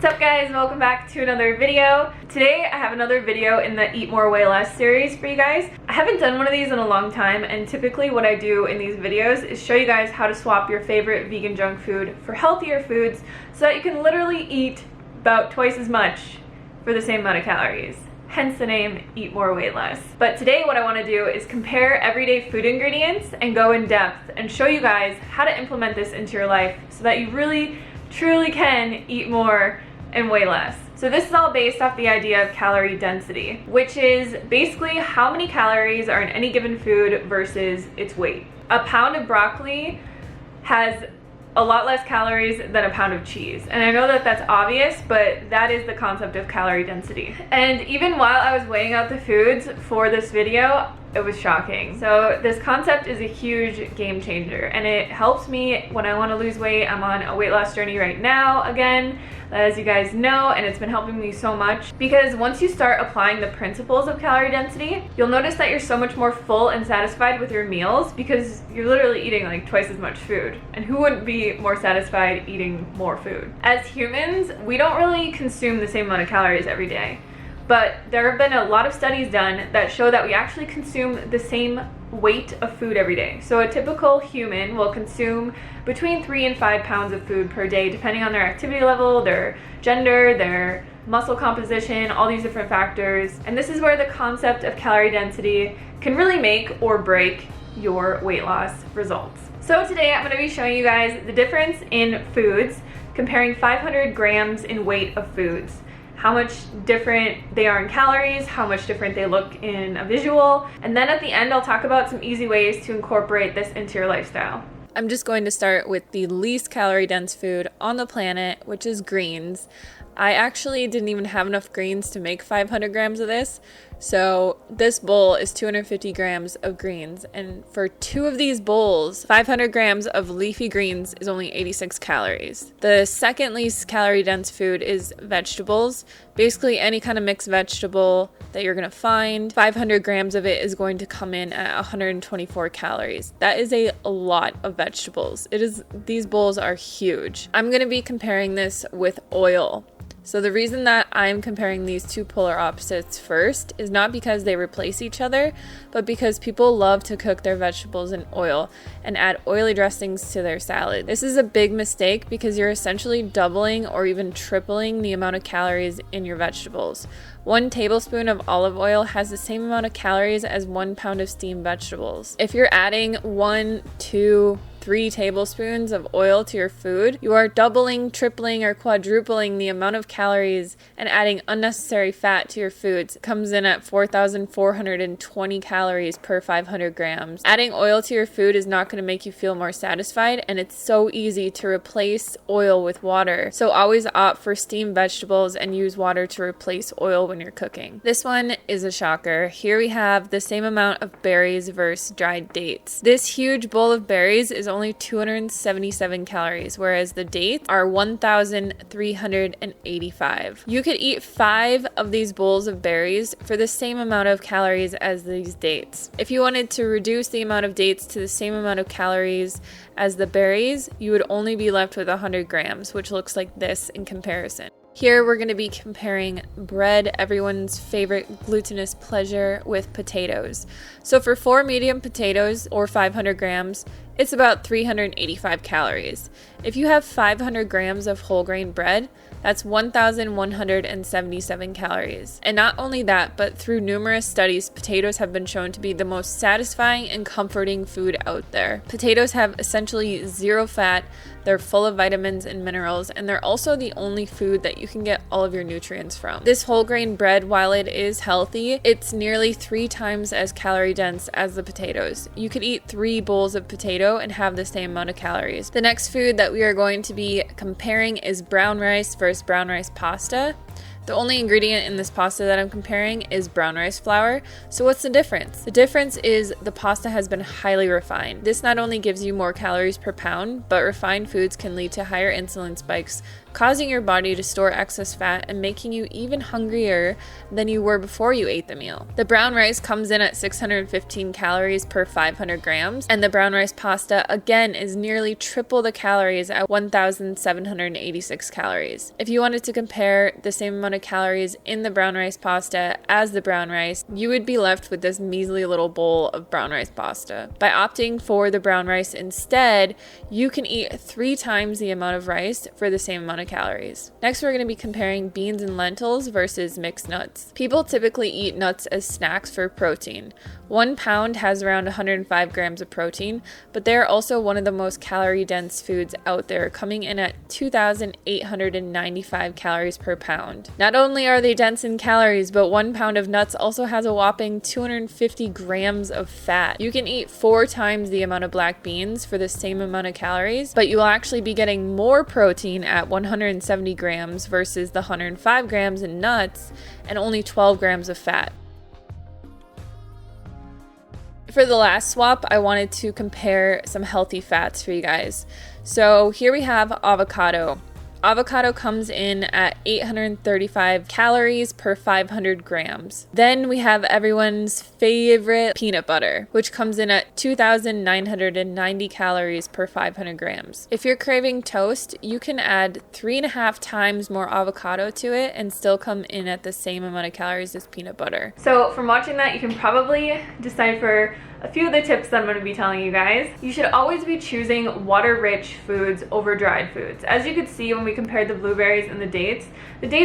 What's up guys, welcome back to another video. Today I have another video in the Eat More Weigh Less series for you guys. I haven't done one of these in a long time, and typically what I do in these videos is show you guys how to swap your favorite vegan junk food for healthier foods so that you can literally eat about twice as much for the same amount of calories. Hence the name Eat More Weigh Less. But today what I want to do is compare everyday food ingredients and go in depth and show you guys how to implement this into your life so that you really truly can eat more and weigh less. So this is all based off the idea of calorie density, which is basically how many calories are in any given food versus its weight. A pound of broccoli has a lot less calories than a pound of cheese. And I know that that's obvious, but that is the concept of calorie density. And even while I was weighing out the foods for this video, it was shocking. So this concept is a huge game changer, and it helps me when I want to lose weight. I'm on a weight loss journey right now again, as you guys know, and it's been helping me so much because once you start applying the principles of calorie density, you'll notice that you're so much more full and satisfied with your meals because you're literally eating like twice as much food. And who wouldn't be more satisfied eating more food? As humans, we don't really consume the same amount of calories every day. But there have been a lot of studies done that show that we actually consume the same weight of food every day. So a typical human will consume between 3 and 5 pounds of food per day, depending on their activity level, their gender, their muscle composition, all these different factors. And this is where the concept of calorie density can really make or break your weight loss results. So today I'm going to be showing you guys the difference in foods, comparing 500 grams in weight of foods. How much different they are in calories, how much different they look in a visual, and then at the end I'll talk about some easy ways to incorporate this into your lifestyle. I'm just going to start with the least calorie dense food on the planet, which is greens. I actually didn't even have enough greens to make 500 grams of this, so this bowl is 250 grams of greens, and for 2 of these bowls, 500 grams of leafy greens is only 86 calories. The second least calorie dense food is vegetables. Basically any kind of mixed vegetable that you're going to find. 500 grams of it is going to come in at 124 calories. That is a lot of vegetables. These bowls are huge. I'm going to be comparing this with oil. So the reason that I'm comparing these two polar opposites first is not because they replace each other, but because people love to cook their vegetables in oil and add oily dressings to their salad. This is a big mistake because you're essentially doubling or even tripling the amount of calories in your vegetables. 1 tablespoon of olive oil has the same amount of calories as 1 pound of steamed vegetables. If you're adding 1, 2, 3 tablespoons of oil to your food, you are doubling, tripling, or quadrupling the amount of calories and adding unnecessary fat to your foods. It comes in at 4,420 calories per 500 grams. Adding oil to your food is not going to make you feel more satisfied, and it's so easy to replace oil with water. So always opt for steamed vegetables and use water to replace oil when you're cooking. This one is a shocker. Here we have the same amount of berries versus dried dates. This huge bowl of berries is only 277 calories, whereas the dates are 1,385. You could eat 5 of these bowls of berries for the same amount of calories as these dates. If you wanted to reduce the amount of dates to the same amount of calories as the berries, you would only be left with 100 grams, which looks like this in comparison. Here we're going to be comparing bread, everyone's favorite glutinous pleasure, with potatoes. So for 4 medium potatoes or 500 grams, it's about 385 calories. If you have 500 grams of whole grain bread, that's 1,177 calories. And not only that, but through numerous studies, potatoes have been shown to be the most satisfying and comforting food out there. Potatoes have essentially 0 fat, they're full of vitamins and minerals, and they're also the only food that you can get all of your nutrients from. This whole grain bread, while it is healthy, it's nearly 3 times as calorie dense as the potatoes. You could eat 3 bowls of potato and have the same amount of calories. The next food that we are going to be comparing is brown rice versus brown rice pasta. The only ingredient in this pasta that I'm comparing is brown rice flour. So what's the difference? The difference is the pasta has been highly refined. This not only gives you more calories per pound, but refined foods can lead to higher insulin spikes causing your body to store excess fat and making you even hungrier than you were before you ate the meal. The brown rice comes in at 615 calories per 500 grams, and the brown rice pasta again is nearly triple the calories at 1,786 calories. If you wanted to compare the same amount of calories in the brown rice pasta as the brown rice, you would be left with this measly little bowl of brown rice pasta. By opting for the brown rice instead, you can eat 3 times the amount of rice for the same amount of calories. Next, we're going to be comparing beans and lentils versus mixed nuts. People typically eat nuts as snacks for protein. 1 pound has around 105 grams of protein, but they are also one of the most calorie-dense foods out there, coming in at 2,895 calories per pound. Not only are they dense in calories, but 1 pound of nuts also has a whopping 250 grams of fat. You can eat 4 times the amount of black beans for the same amount of calories, but you will actually be getting more protein at 170 grams versus the 105 grams in nuts and only 12 grams of fat. For the last swap, I wanted to compare some healthy fats for you guys. So here we have avocado. Avocado comes in at 835 calories per 500 grams. Then we have everyone's favorite peanut butter, which comes in at 2,990 calories per 500 grams. If you're craving toast, you can add 3.5 times more avocado to it and still come in at the same amount of calories as peanut butter. So from watching that, you can probably decipher a few of the tips that I'm going to be telling you guys. You should always be choosing water-rich foods over dried foods. As you could see when we compared the blueberries and the dates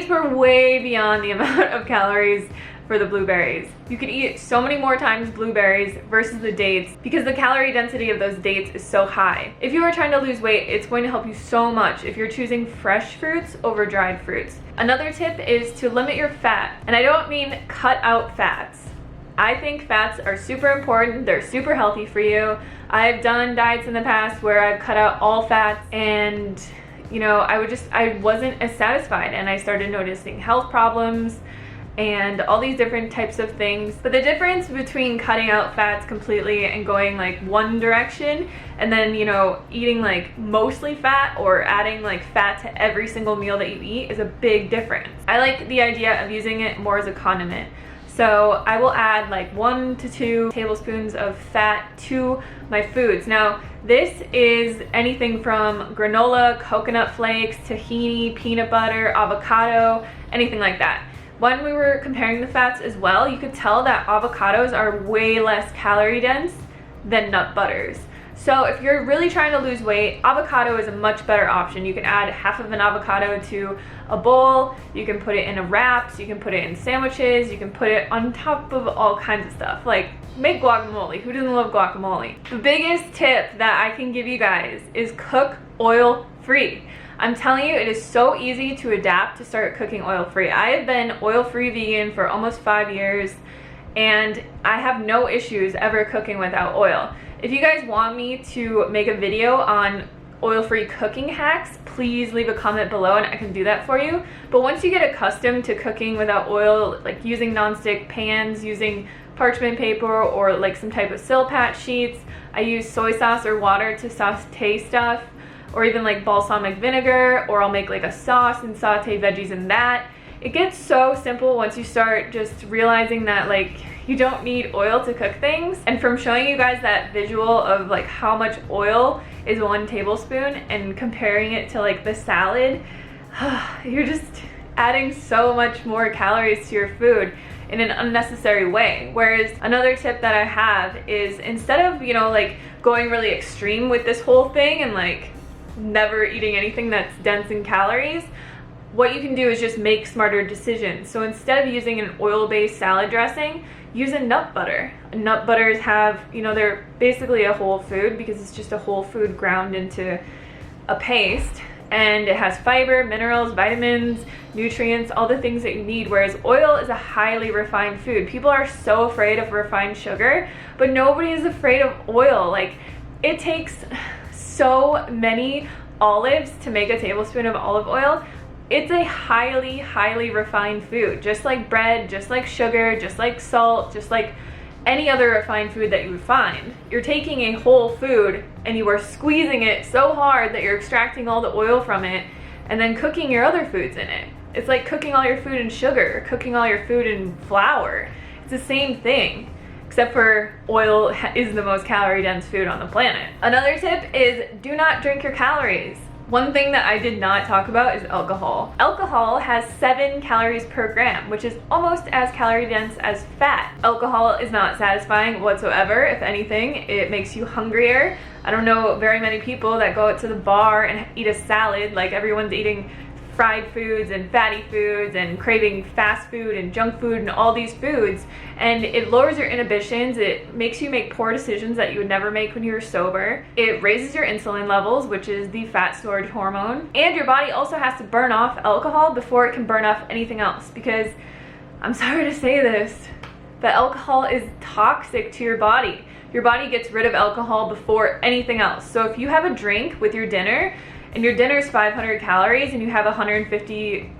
were way beyond the amount of calories for the blueberries. You could eat so many more times blueberries versus the dates because the calorie density of those dates is so high. If you are trying to lose weight, it's going to help you so much if you're choosing fresh fruits over dried fruits. Another tip is to limit your fat, and I don't mean cut out fats. I think fats are super important. They're super healthy for you. I've done diets in the past where I've cut out all fats and, you know, I wasn't as satisfied, and I started noticing health problems and all these different types of things. But the difference between cutting out fats completely and going like one direction and then, you know, eating like mostly fat or adding like fat to every single meal that you eat is a big difference. I like the idea of using it more as a condiment. So I will add like 1 to 2 tablespoons of fat to my foods. Now, this is anything from granola, coconut flakes, tahini, peanut butter, avocado, anything like that. When we were comparing the fats as well, you could tell that avocados are way less calorie dense than nut butters. So if you're really trying to lose weight, avocado is a much better option. You can add half of an avocado to a bowl, you can put it in a wraps, you can put it in sandwiches, you can put it on top of all kinds of stuff. Like, make guacamole. Who doesn't love guacamole? The biggest tip that I can give you guys is cook oil-free. I'm telling you, it is so easy to adapt to start cooking oil-free. I have been oil-free vegan for almost 5 years, and I have no issues ever cooking without oil. If you guys want me to make a video on oil-free cooking hacks, please leave a comment below and I can do that for you. But once you get accustomed to cooking without oil, like using nonstick pans, using parchment paper or like some type of Silpat sheets, I use soy sauce or water to saute stuff, or even like balsamic vinegar, or I'll make like a sauce and saute veggies in that. It gets so simple once you start just realizing that like you don't need oil to cook things. And from showing you guys that visual of like how much oil is 1 tablespoon and comparing it to like the salad, you're just adding so much more calories to your food in an unnecessary way. Whereas another tip that I have is, instead of, you know, like going really extreme with this whole thing and like never eating anything that's dense in calories, what you can do is just make smarter decisions. So instead of using an oil-based salad dressing, use a nut butter. Nut butters have, you know, they're basically a whole food because it's just a whole food ground into a paste, and it has fiber, minerals, vitamins, nutrients, all the things that you need. Whereas oil is a highly refined food. People are so afraid of refined sugar, but nobody is afraid of oil. Like, it takes so many olives to make a tablespoon of olive oil. It's a highly, highly refined food, just like bread, just like sugar, just like salt, just like any other refined food that you would find. You're taking a whole food and you are squeezing it so hard that you're extracting all the oil from it, and then cooking your other foods in it. It's like cooking all your food in sugar, or cooking all your food in flour. It's the same thing, except for oil is the most calorie dense food on the planet. Another tip is do not drink your calories. One thing that I did not talk about is alcohol. Alcohol has 7 calories per gram, which is almost as calorie dense as fat. Alcohol is not satisfying whatsoever. If anything, it makes you hungrier. I don't know very many people that go out to the bar and eat a salad like everyone's eating fried foods and fatty foods and craving fast food and junk food and all these foods, and it lowers your inhibitions. It makes you make poor decisions that you would never make when you were sober. It raises your insulin levels, which is the fat storage hormone, and your body also has to burn off alcohol before it can burn off anything else, because I'm sorry to say this, but alcohol is toxic to your body. Your body gets rid of alcohol before anything else. So if you have a drink with your dinner, and your dinner is 500 calories and you have a 150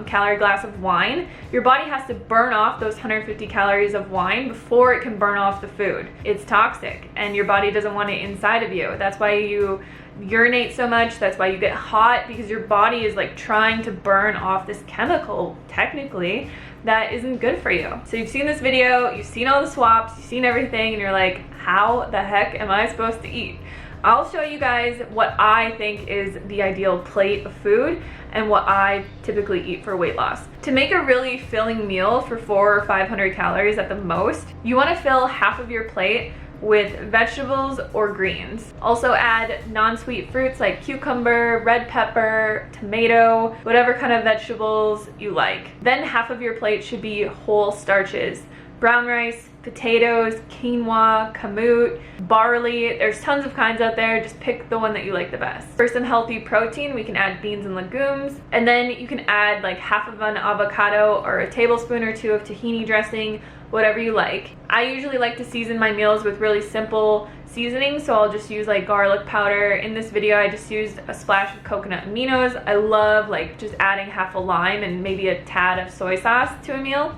calorie glass of wine, your body has to burn off those 150 calories of wine before it can burn off the food. It's toxic and your body doesn't want it inside of you. That's why you urinate so much. That's why you get hot, because your body is like trying to burn off this chemical, technically, that isn't good for you. So you've seen this video, you've seen all the swaps, you've seen everything, and you're like, how the heck am I supposed to eat? I'll show you guys what I think is the ideal plate of food and what I typically eat for weight loss. To make a really filling meal for 400 or 500 calories at the most, you want to fill half of your plate with vegetables or greens. Also add non-sweet fruits like cucumber, red pepper, tomato, whatever kind of vegetables you like. Then half of your plate should be whole starches: brown rice, potatoes, quinoa, kamut, barley. There's tons of kinds out there. Just pick the one that you like the best. For some healthy protein, we can add beans and legumes. And then you can add like half of an avocado or a tablespoon or 2 of tahini dressing, whatever you like. I usually like to season my meals with really simple seasoning, so I'll just use like garlic powder. In this video, I just used a splash of coconut aminos. I love like just adding half a lime and maybe a tad of soy sauce to a meal.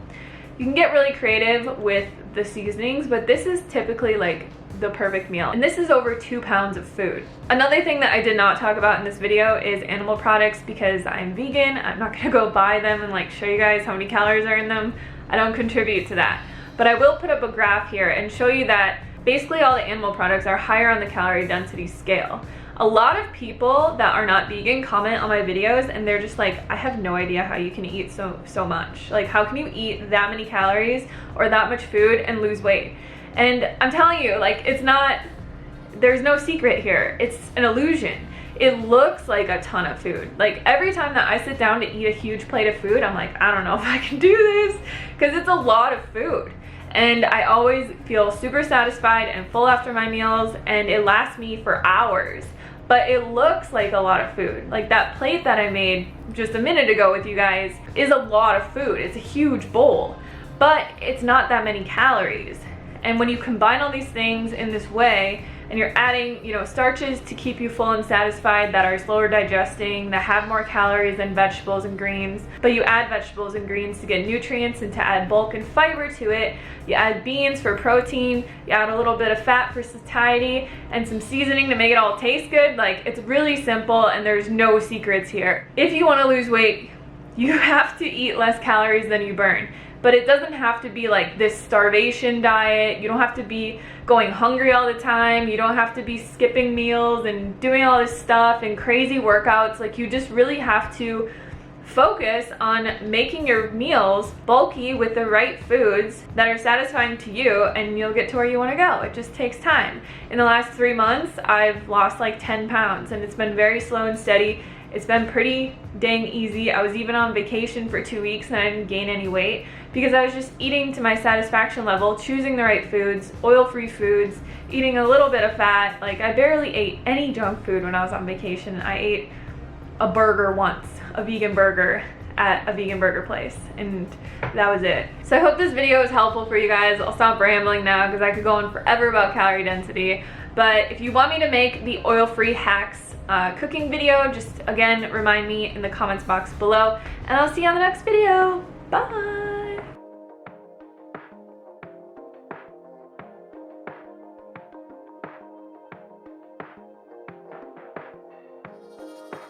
You can get really creative with the seasonings, but this is typically like the perfect meal. And this is over 2 pounds of food. Another thing that I did not talk about in this video is animal products, because I'm vegan. I'm not gonna go buy them and like show you guys how many calories are in them. I don't contribute to that. But I will put up a graph here and show you that basically all the animal products are higher on the calorie density scale. A lot of people that are not vegan comment on my videos and they're just like, I have no idea how you can eat so much. Like, how can you eat that many calories or that much food and lose weight? And I'm telling you, like, it's not, there's no secret here. It's an illusion. It looks like a ton of food. Like, every time that I sit down to eat a huge plate of food, I'm like, I don't know if I can do this, because it's a lot of food. And I always feel super satisfied and full after my meals, and it lasts me for hours. But it looks like a lot of food. Like that plate that I made just a minute ago with you guys is a lot of food. It's a huge bowl, but it's not that many calories. And when you combine all these things in this way, and you're adding, you know, starches to keep you full and satisfied that are slower digesting, that have more calories than vegetables and greens, but you add vegetables and greens to get nutrients and to add bulk and fiber to it. You add beans for protein, you add a little bit of fat for satiety, and some seasoning to make it all taste good. Like, it's really simple and there's no secrets here. If you want to lose weight, you have to eat less calories than you burn. But it doesn't have to be like this starvation diet. You don't have to be going hungry all the time. You don't have to be skipping meals and doing all this stuff and crazy workouts. Like, you just really have to focus on making your meals bulky with the right foods that are satisfying to you, and you'll get to where you want to go. It just takes time. In the last 3 months, I've lost like 10 pounds, and it's been very slow and steady. It's been pretty dang easy. I was even on vacation for 2 weeks and I didn't gain any weight because I was just eating to my satisfaction level, choosing the right foods, oil-free foods, eating a little bit of fat. Like, I barely ate any junk food when I was on vacation. I ate a burger once, a vegan burger at a vegan burger place, and that was it. So I hope this video was helpful for you guys. I'll stop rambling now because I could go on forever about calorie density. But if you want me to make the oil-free hacks cooking video, just again remind me in the comments box below, and I'll see you on the next video. Bye.